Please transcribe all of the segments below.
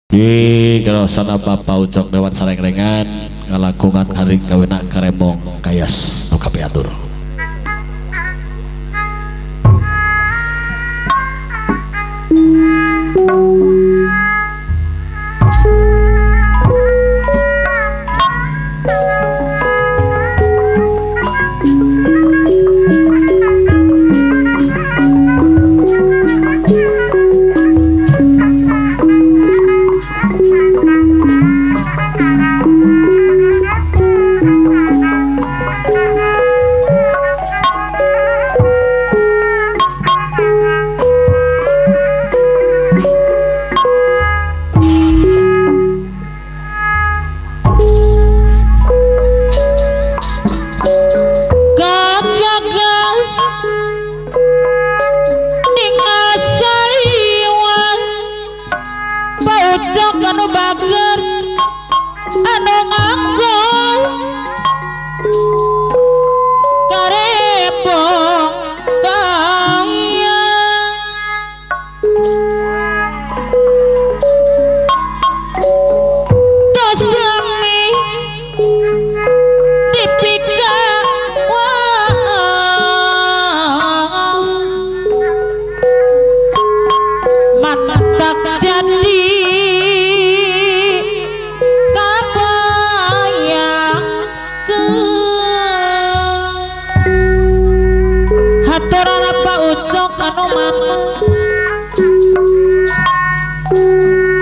Kalau sana bapak ucok lewat sareng-rengan ngalakungan haring kawina karembong kayas nu kapiatur.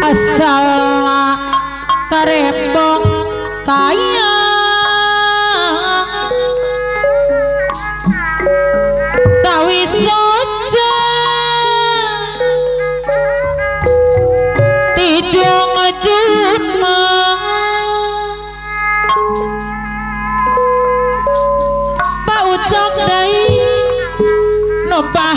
Asal karembong kaya tawi soja tijung juna Pak Ucok dai numpah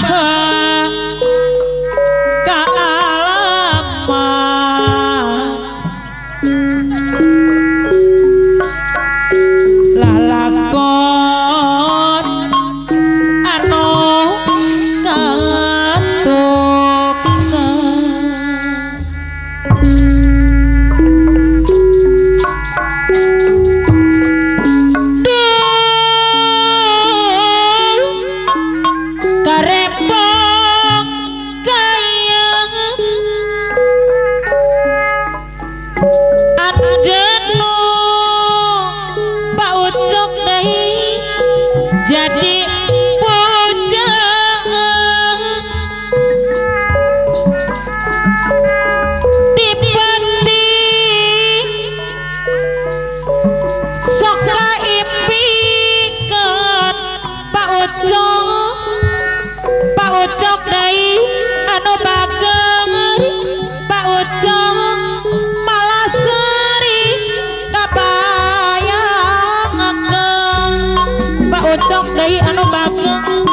anu bageng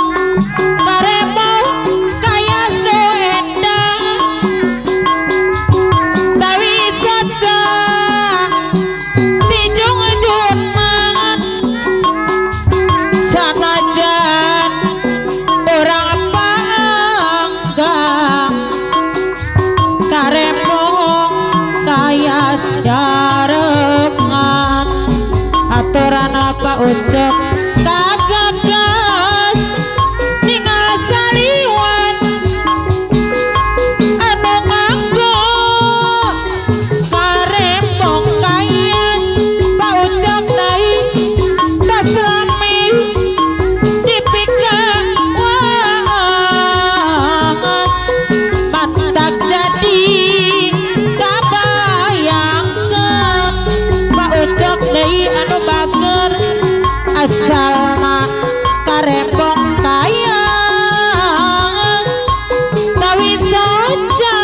karembong kaya soenda tawi soja tijung juman sanajan orang panggang karembong kaya jarengan aturan apa ucap asalna karembong kaya tawi soja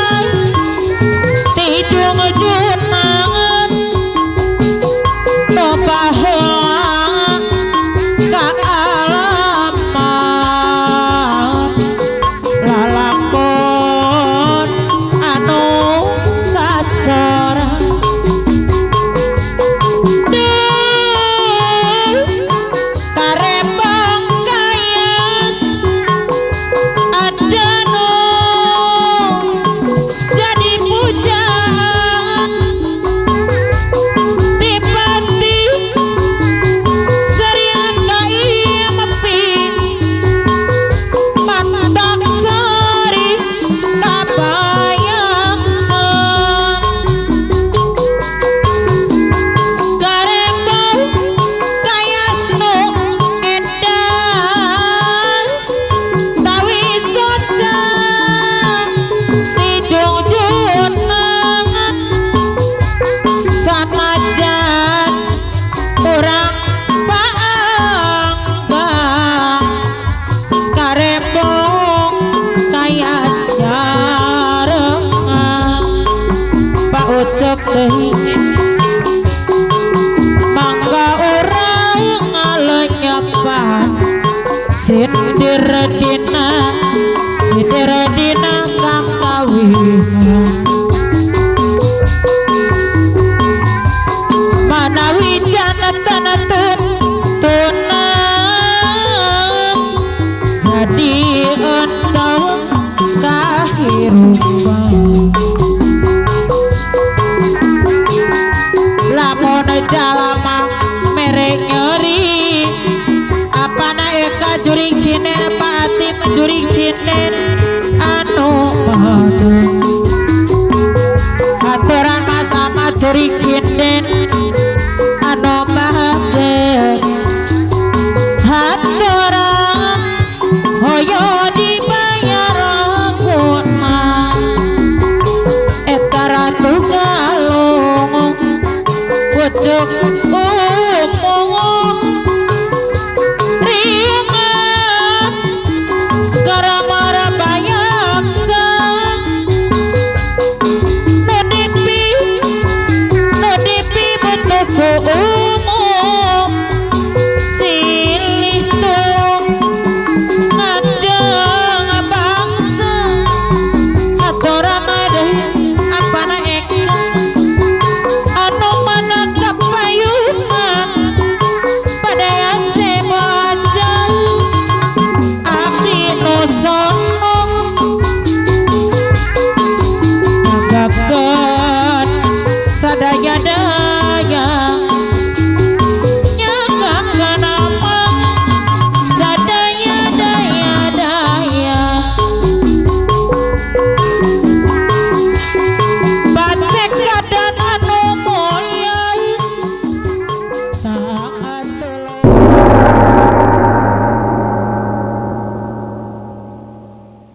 tijung junangan nopah kaalaman lalakon anu kasoran teh mangga orang ngalenyapan sindir dina kang kawinan manawi janatan tunang jadi engkau kahirupan lamun jalama merek nyeri apa na eka juring sinen pati juring sinen anu aturan mas ama juring sinen anu bahagia aturan hoyo dibayar angkut mah eta ratu galung pucuk